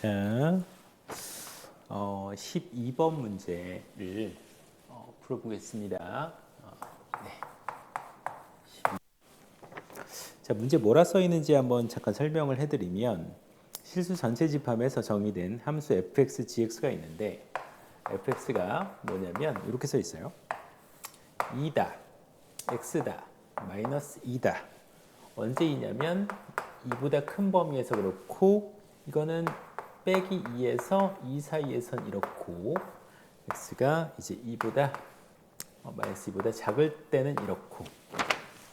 자, 12번 문제를 풀어보겠습니다. 네. 자, 문제 뭐라 써 있는지 한번 잠깐 설명을 해드리면 실수 전체 집합에서 정의된 함수 fx, gx가 있는데 fx가 뭐냐면 이렇게 써 있어요. 2다, x다, 마이너스 2다. 언제 2냐면 2보다 큰 범위에서 그렇고 이거는 빼기 2에서 2 사이에선 이렇고 x가 이제 2보다 마이너스 2보다 작을 때는 이렇고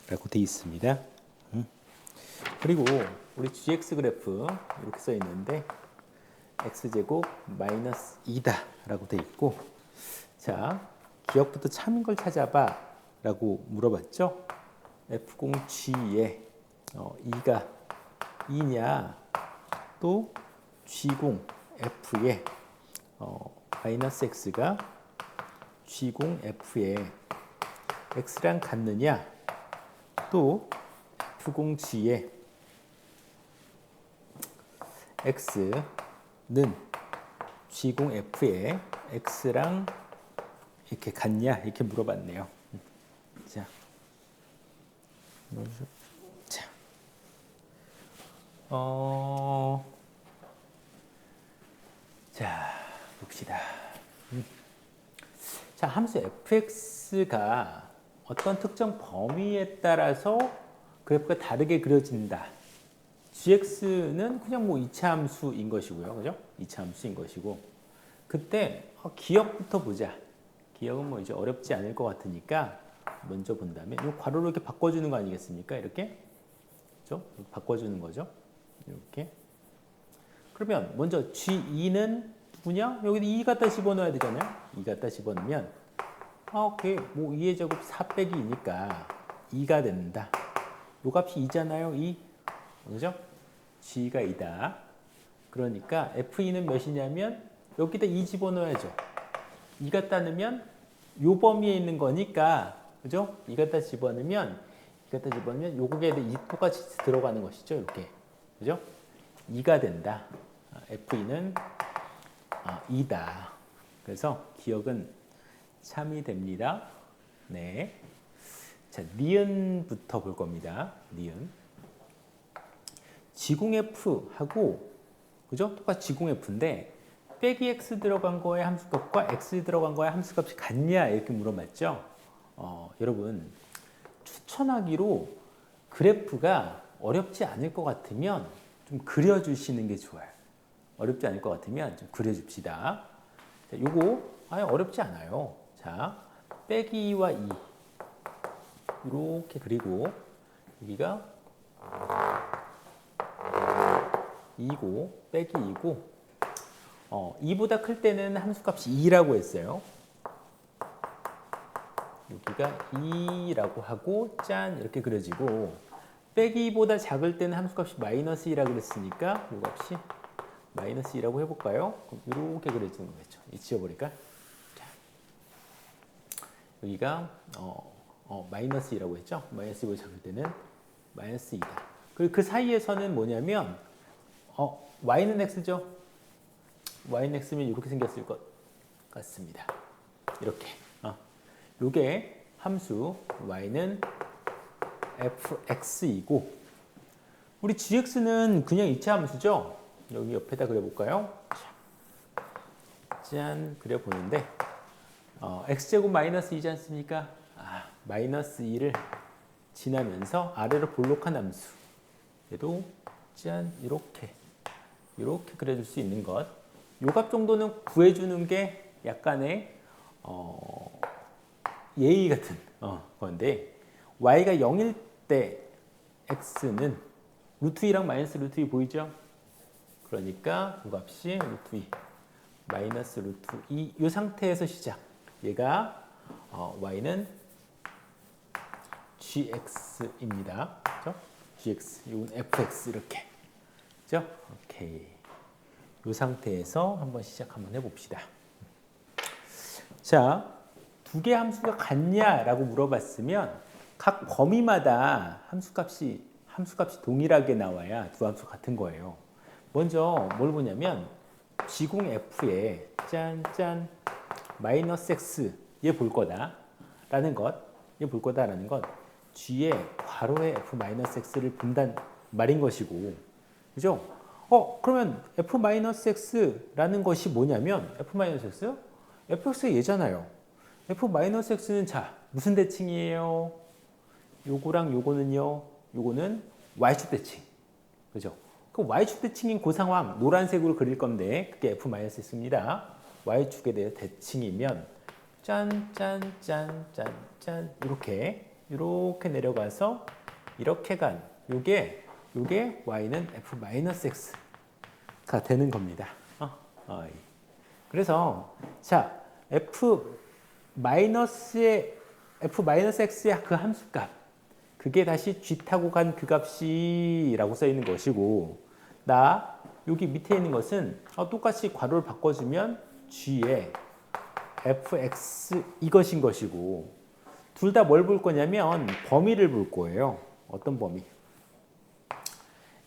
라고 되어 있습니다. 그리고 우리 gx 그래프 이렇게 써 있는데 x제곱 마이너스 2다 라고 되어 있고, 자, 기억부터 참인 걸 찾아봐 라고 물어봤죠. f0g에 2가 2냐, 또 g0f에 마이너스 x가 g0f에 x랑 같느냐, 또 f0g에 x는 g0f에 x랑 이렇게 같냐 이렇게 물어봤네요. 자, 자, 봅시다. 자, 함수 fx가 어떤 특정 범위에 따라서 그래프가 다르게 그려진다. gx는 그냥 뭐 이차함수인 것이고요. 그죠? 이차함수인 것이고. 그때 기억부터 보자. 기억은 뭐 이제 어렵지 않을 것 같으니까 먼저 본다면 이 괄호로 이렇게 바꿔주는 거 아니겠습니까? 이렇게. 그죠? 바꿔주는 거죠. 이렇게. 그러면 먼저 G2는 누구냐? 여기 2 갖다 집어넣어야 되잖아요. 2 갖다 집어넣으면 오케이. 뭐 2의 제곱 4 빼기 2니까 2가 된다. 요 값이 2잖아요. 2. 그죠? G가 2다. 그러니까 F2는 몇이냐면 여기다 2 집어넣어야죠. 2 갖다 넣으면 요 범위에 있는 거니까, 그죠? 2 갖다 집어넣으면 요거에 2 똑같이 들어가는 것이죠. 이렇게. 그죠? 2가 된다. F2는 2다. 그래서 기억은 참이 됩니다. 네. 자, 니은부터 볼 겁니다. 니은. G0F하고, 그죠? 똑같이 G0F인데, 빼기 X 들어간 거에 함수값과 X 들어간 거에 함수값이 같냐? 이렇게 물어봤죠? 여러분, 추천하기로 그래프가 어렵지 않을 것 같으면 좀 그려주시는 게 좋아요. 어렵지 않을 것 같으면 좀 그려줍시다. 자, 요거 어렵지 않아요. 자, 빼기와 2 이렇게 그리고 여기가 2고 빼기 2고 2보다 클 때는 함수값이 2라고 했어요. 여기가 2라고 하고 짠 이렇게 그려지고, 빼기보다 작을 때는 함수값이 마이너스 2라고 그랬으니까 이 값이 마이너스 2라고 해볼까요? 그럼 이렇게 그려지는 거겠죠. 이 지워버릴까? 자, 여기가 마이너스 2라고 했죠. 마이너스 2보다 작을 때는 마이너스 2다. 그리고 그 사이에서는 뭐냐면 y는 x죠. y는 x면 이렇게 생겼을 것 같습니다. 이렇게. 요게 함수 y는 fx이고, 우리 gx는 그냥 이차 함수죠. 여기 옆에다 그려볼까요? 짠, 그려보는데 x제곱 마이너스 2지 않습니까? 마이너스 2를 지나면서 아래로 볼록한 함수, 얘도 짠 이렇게 그려줄 수 있는 것. 요 값 정도는 구해주는 게 약간의 예의 같은 건데, y가 0일 때 x는 루트 2랑 마이너스 루트 2 보이죠? 그러니까 그 값이 루트 2 마이너스 루트 2 이 상태에서 시작. 얘가 y는 gx입니다. 그렇죠? gx, 이건 fx 이렇게. 그렇죠? 오케이. 이 상태에서 한번 시작 한번 해봅시다. 자, 두 개 함수가 같냐라고 물어봤으면 각 범위마다 함수값이 동일하게 나와야 두 함수 같은 거예요. 먼저 뭘 보냐면 G0F에 짠짠 마이너스 X 얘 볼 거다라는 것, 얘 볼 거다라는 것 G의 괄호에 F 마이너스 X를 본단 말인 것이고, 그죠? 그러면 F 마이너스 X라는 것이 뭐냐면 F 마이너스 X? fx가 얘잖아요. F 마이너스 X는 자 무슨 대칭이에요? 요거랑 요거는요. 요거는 y축 대칭, 그죠? 그 y축 대칭인 그 상황 노란색으로 그릴 건데 그게 F 마이너스 X입니다. y축에 대해 대칭이면 짠짠짠짠짠 이렇게 내려가서 이렇게 간 요게 y는 F 마이너스 X가 되는 겁니다. 그래서 자 F 마이너스 X의 그 함수값 그게 다시 G 타고 간 그 값이라고 써 있는 것이고, 나 여기 밑에 있는 것은 똑같이 괄호를 바꿔주면 G의 fx 이것인 것이고, 둘 다 뭘 볼 거냐면 범위를 볼 거예요. 어떤 범위?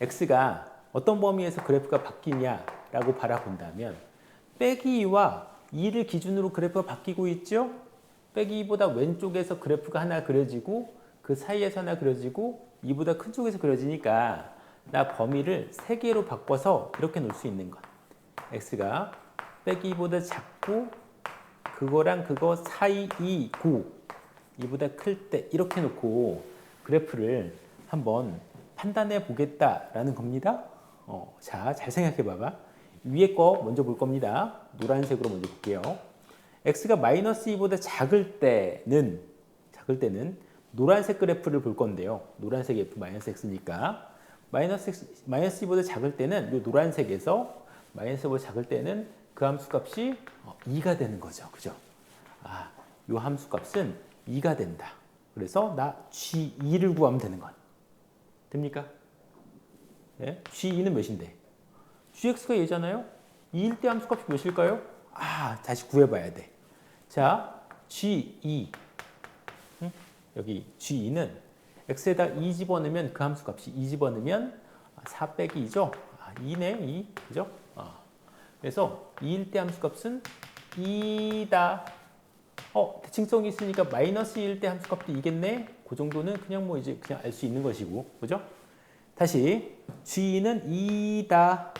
x가 어떤 범위에서 그래프가 바뀌냐라고 바라본다면 빼기 2와 2를 기준으로 그래프가 바뀌고 있죠? 빼기 2보다 왼쪽에서 그래프가 하나 그려지고 그 사이에서 하나 그려지고 2보다 큰 쪽에서 그려지니까 나 범위를 3개로 바꿔서 이렇게 놓을 수 있는 것. x가 빼기 2보다 작고 그거랑 그거 사이이고 2보다 클 때 이렇게 놓고 그래프를 한번 판단해 보겠다라는 겁니다. 자, 잘 생각해 봐봐. 위에 거 먼저 볼 겁니다. 노란색으로 먼저 볼게요. x가 마이너스 2보다 작을 때는 노란색 그래프를 볼 건데요. 노란색이 f 마이너스 x니까 마이너스 2보다 작을 때는 이 노란색에서 마이너스 2보다 작을 때는 그 함수 값이 2가 되는 거죠. 그죠? 이 함수 값은 2가 된다. 그래서 나 G2를 구하면 되는 건. 됩니까? 네? G2는 몇인데? GX가 얘잖아요? 2일 때 함수 값이 몇일까요? 다시 구해봐야 돼. 자, G2. 여기 G2는 X에다 2 집어넣으면 그 함수 값이 2 집어넣으면 4 빼기 2죠? 2네, 2. 그죠? 그래서 2일 때 함수 값은 2다. 대칭성이 있으니까 마이너스 2일 때 함수 값도 2겠네? 그 정도는 그냥 뭐 이제 그냥 알 수 있는 것이고. 그죠? 다시 G는 2다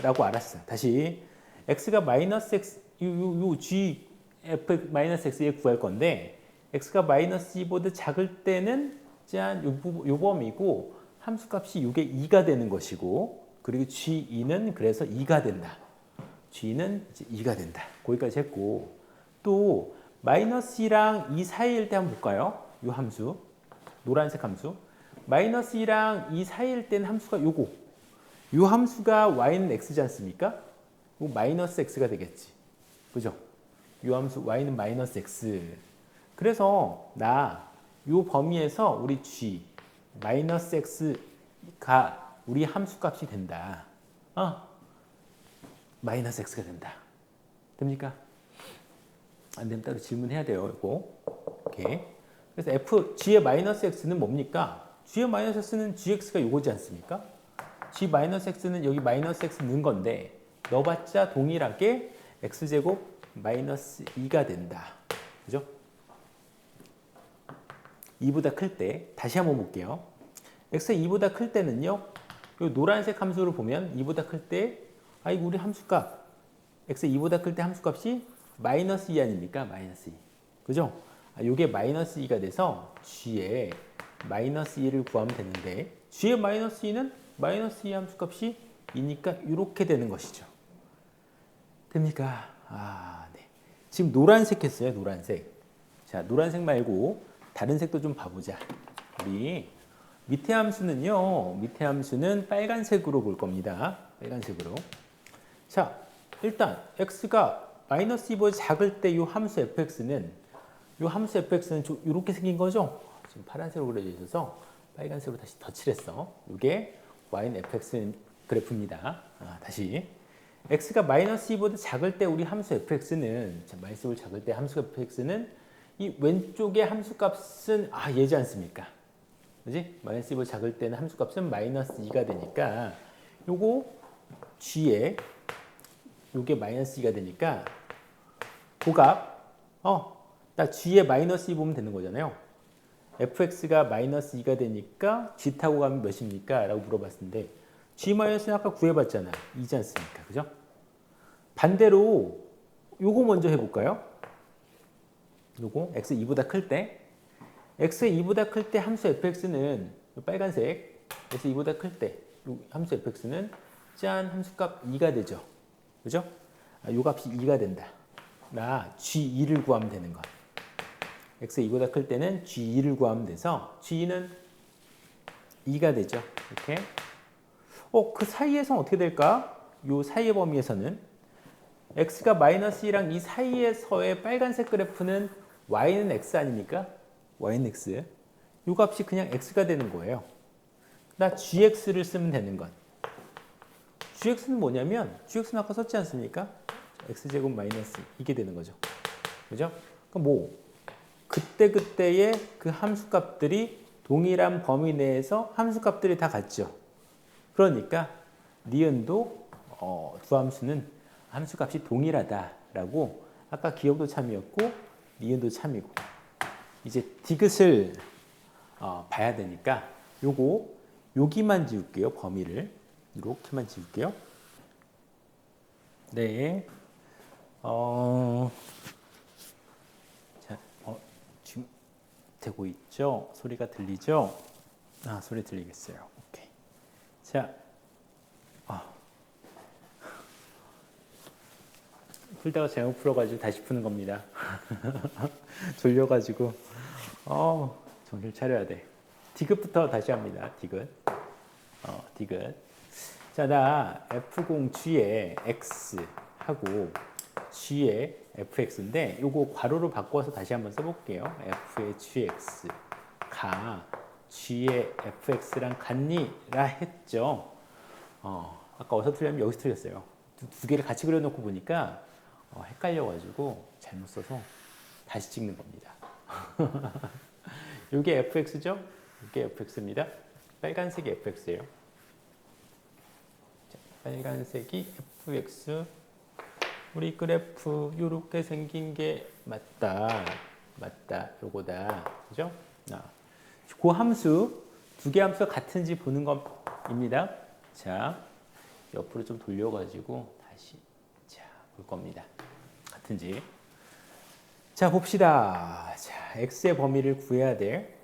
라고 알았어요. 다시 X가 마이너스 X, 요 G, F 마이너스 X에 구할 건데 X가 마이너스 2보다 작을 때는 짠, 요 범위고 함수값이 이게 2가 되는 것이고, 그리고 G2는 그래서 2가 된다. G는 이제 2가 된다. 거기까지 했고, 또 마이너스 2랑 2 사이일 때 한번 볼까요? 이 함수, 노란색 함수. 마이너스 2랑 2 사이일 때는 함수가 요거. 이 함수가 y는 x지 않습니까? 마이너스 x가 되겠지. 그죠? 이 함수 y는 마이너스 x. 그래서 나 이 범위에서 우리 g 마이너스 x가 우리 함수 값이 된다. 마이너스 x가 된다. 됩니까? 안 되면 따로 질문해야 돼요. 이거. 오케이. 그래서 g의 마이너스 x는 뭡니까? g의 마이너스 x는 gx가 이거지 않습니까? g 마이너스 x는 여기 마이너스 x 넣은 건데 넣어봤자 동일하게 x제곱 마이너스 2가 된다. 그죠? 2보다 클 때 다시 한번 볼게요. x가 2보다 클 때는요. 이 노란색 함수를 보면 2보다 클 때 이거 우리 함수값 x가 2보다 클 때 함수값이 마이너스 2 아닙니까? 마이너스 2. 그죠? 이게 마이너스 2가 돼서 g의 마이너스 2를 구하면 되는데 g의 마이너스 2는 마이너스 2 함수값이 2니까 이렇게 되는 것이죠. 됩니까? 네. 지금 노란색 했어요. 노란색. 자, 노란색 말고 다른 색도 좀 봐보자. 우리 밑에 함수는요. 밑에 함수는 빨간색으로 볼 겁니다. 빨간색으로. 자, 일단 x가 마이너스 2보다 작을 때 이 함수 fx는 이렇게 생긴 거죠. 지금 파란색으로 그려져 있어서 빨간색으로 다시 덧칠했어. 이게 y는 fx 그래프입니다. 다시 x가 마이너스 2보다 작을 때 우리 함수 fx는 마이너스 2보다 작을 때 함수 fx는 이 왼쪽의 함수값은 얘지 않습니까? 그지? 마이너스 2보다 작을 때는 함수값은 마이너스 2가 되니까 요거 g의 요게 마이너스 2가 되니까 고값 나 g에 마이너스 2 보면 되는 거잖아요. fx가 마이너스 2가 되니까 g 타고 가면 몇입니까? 라고 물어봤는데 g 마이너스는 아까 구해봤잖아. 2지 않습니까? 그죠? 반대로 요거 먼저 해볼까요? 요거 x 2보다 클 때 x가 2보다 클 때 함수 fx는 빨간색 x 2보다 클 때 함수 fx는 짠 함수값 2가 되죠. 그죠? 요 값이 2가 된다. 나 g2를 구하면 되는 거. x 2보다 클 때는 g2를 구하면 돼서 g2는 2가 되죠. 이렇게. 그 사이에서는 어떻게 될까? 요 사이의 범위에서는 x가 마이너스 2랑 이 사이에서의 빨간색 그래프는 y는 x 아닙니까? y는 x. 요 값이 그냥 x가 되는 거예요. 나 gx를 쓰면 되는 건. gx는 뭐냐면 gx는 아까 썼지 않습니까? x제곱 마이너스 이게 되는 거죠. 그죠? 그러니까 그때그때의 그 함수값들이 동일한 범위 내에서 함수값들이 다 같죠. 그러니까 니은도 두 함수는 함수값이 동일하다라고 아까 기억도 참이었고 니은도 참이고 이제 디귿을 봐야 되니까 여기만 지울게요. 범위를 이렇게만 지울게요. 네. 자, 지금 되고 있죠? 소리가 들리죠? 소리 들리겠어요. 오케이. 자, 풀다가 잘못 풀어가지고 다시 푸는 겁니다. 졸려가지고, 정신 차려야 돼. 디귿부터 다시 합니다. 디귿. 디귿. 자, 나 f0g의 x 하고 g의 fx인데 요거 괄호로 바꿔서 다시 한번 써볼게요. f의 gx가 g의 fx랑 같니? 라 했죠. 아까 어디서 틀렸냐면 여기서 틀렸어요. 두 개를 같이 그려놓고 보니까 헷갈려가지고 잘못 써서 다시 찍는 겁니다. 이게 fx죠? 이게 fx입니다. 빨간색이 fx예요. 자, 빨간색이 fx. 우리 그래프 이렇게 생긴 게 맞다. 요거다. 그죠? 그 함수 두 개 함수가 같은지 보는 겁니다. 자, 옆으로 좀 돌려가지고 다시 볼 겁니다. 같은지. 자, 봅시다. 자, x의 범위를 구해야 돼.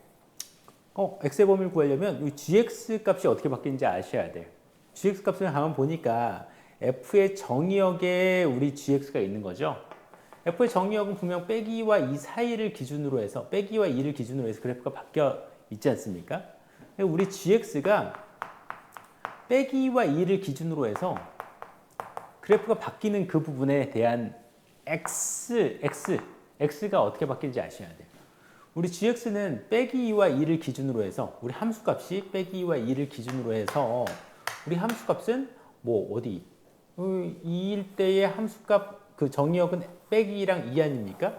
x의 범위를 구하려면 이 gx 값이 어떻게 바뀌는지 아셔야 돼. gx 값을 한번 보니까 f의 정의역에 우리 gx가 있는 거죠. f의 정의역은 분명 빼기와 2 사이를 기준으로 해서 빼기와 2를 기준으로 해서 그래프가 바뀌어 있지 않습니까? 우리 gx가 빼기와 2를 기준으로 해서 그래프가 바뀌는 그 부분에 대한 x가 어떻게 바뀌는지 아셔야 돼요. 우리 gx는 빼기 2와 2를 기준으로 해서 우리 함수값이 빼기 2와 2를 기준으로 해서 우리 함수값은 어디 2일 때의 함수값 그 정의역은 빼기 2랑 2 아닙니까?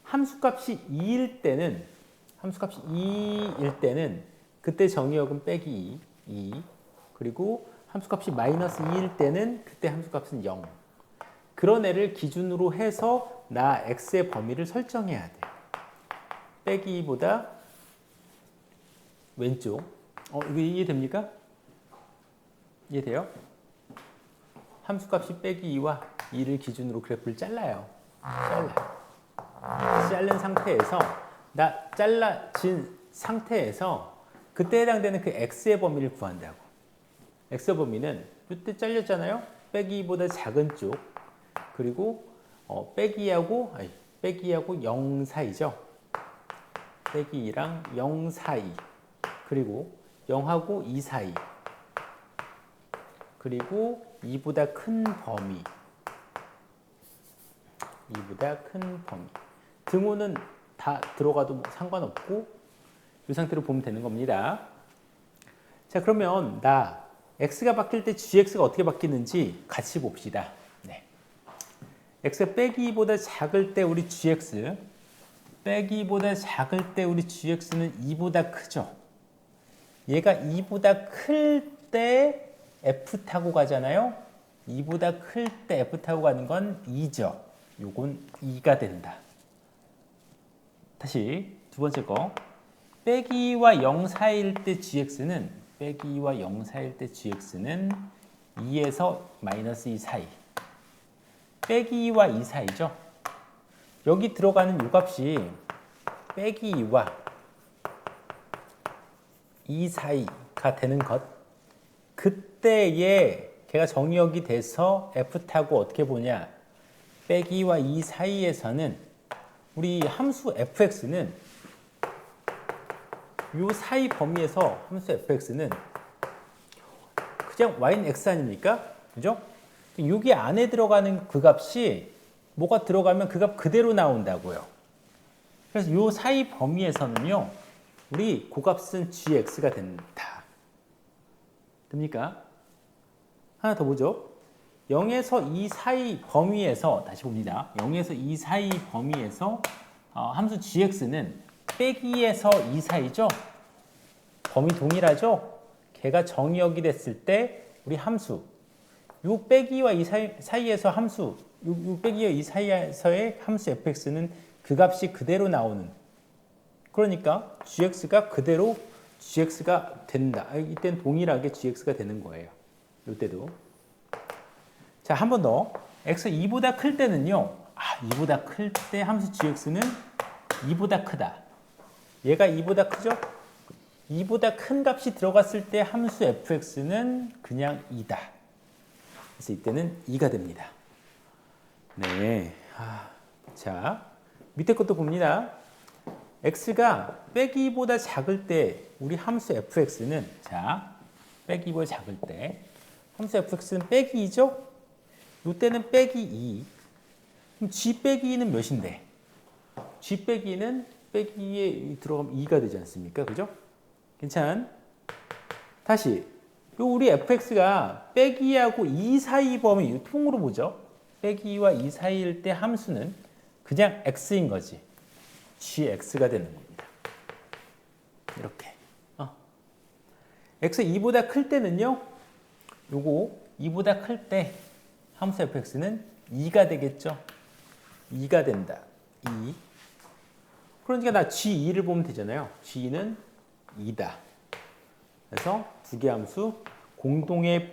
함수값이 2일 때는 그때 정의역은 빼기 2 그리고 함수값이 마이너스 2일 때는 그때 함수값은 0. 그런 애를 기준으로 해서 나 x의 범위를 설정해야 돼. 빼기 2보다 왼쪽. 이거 이해됩니까? 이해돼요? 함수값이 빼기 2와 2를 기준으로 그래프를 잘라요. 자른 상태에서 잘라진 상태에서 그때 해당되는 그 x의 범위를 구한다고. x의 범위는 이때 잘렸잖아요. 빼기 2보다 작은 쪽 그리고 빼기하고 0 사이죠. 빼기 2랑 0 사이 그리고 0하고 2 사이 그리고 2보다 큰 범위 등호는 다 들어가도 상관없고 이 상태로 보면 되는 겁니다. 자, 그러면 x가 바뀔 때 gx가 어떻게 바뀌는지 같이 봅시다. 네. x가 빼기 2보다 작을 때 우리 gx 빼기 2보다 작을 때 우리 gx는 2보다 크죠. 얘가 2보다 클 때 f 타고 가잖아요. 2보다 클 때 f 타고 가는 건 2죠. 요건 2가 된다. 다시 두 번째 거. 빼기 2와 0 사이일 때 gx는 빼기 2와 0 사이일 때 gx는 2에서 마이너스 2 사이. 빼기 2와 2 사이죠. 여기 들어가는 요 값이 빼기 2와 2 사이가 되는 것. 그때에 걔가 정의역이 돼서 f 타고 어떻게 보냐. 빼기 2와 2 사이에서는 우리 함수 fx는 요 사이 범위에서 함수 fx는 그냥 y는 x 아닙니까? 그죠? 여기 안에 들어가는 그 값이 뭐가 들어가면 그 값 그대로 나온다고요. 그래서 요 사이 범위에서는요, 우리 그 값은 gx가 된다. 됩니까? 하나 더 보죠. 0에서 2 사이 범위에서, 다시 봅니다. 0에서 2 사이 범위에서 함수 gx는 빼기에서 2 사이죠? 범위 동일하죠? 걔가 정의역이 됐을 때 우리 함수 요 빼기와 2 사이에서 함수 요 빼기와 2 사이에서의 함수 fx는 그 값이 그대로 나오는, 그러니까 gx가 그대로 gx가 된다. 이때는 동일하게 gx가 되는 거예요. 이때도. 자, 한 번 더. x 2보다 클 때는요. 2보다 클 때 함수 gx는 2보다 크다. 얘가 2보다 크죠? 2보다 큰 값이 들어갔을 때 함수 fx는 그냥 2다. 그래서 이때는 2가 됩니다. 네. 자, 밑에 것도 봅니다. x가 빼기 2보다 작을 때 우리 함수 fx는, 자, 빼기 2보다 작을 때 함수 fx는 빼기 2죠? 이때는 빼기 2. 그럼 g 빼기 2는 몇인데? g 빼기 2는 빼기 2에 들어가면 2가 되지 않습니까? 그죠? 괜찮? 다시 요 우리 fx가 빼기 2하고 2 사이 범위 통으로 보죠. 빼기 2와 2 사이일 때 함수는 그냥 x인 거지. gx가 되는 겁니다. 이렇게. x 2보다 클 때는요. 요거 2보다 클 때 함수 fx는 2가 되겠죠. 2가 된다. 2. 그러니까 나 g2를 보면 되잖아요. g2는 2다. 그래서 두 개 함수 공통의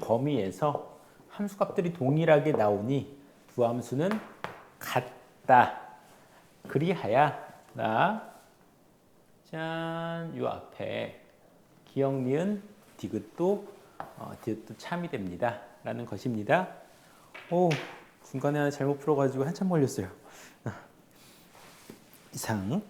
범위에서 함수값들이 동일하게 나오니 두 함수는 같다. 그리하여 나 짠, 요 앞에 기역, 니은, 디귿도 참이 됩니다. 라는 것입니다. 오, 중간에 하나 잘못 풀어가지고 한참 걸렸어요. 이상.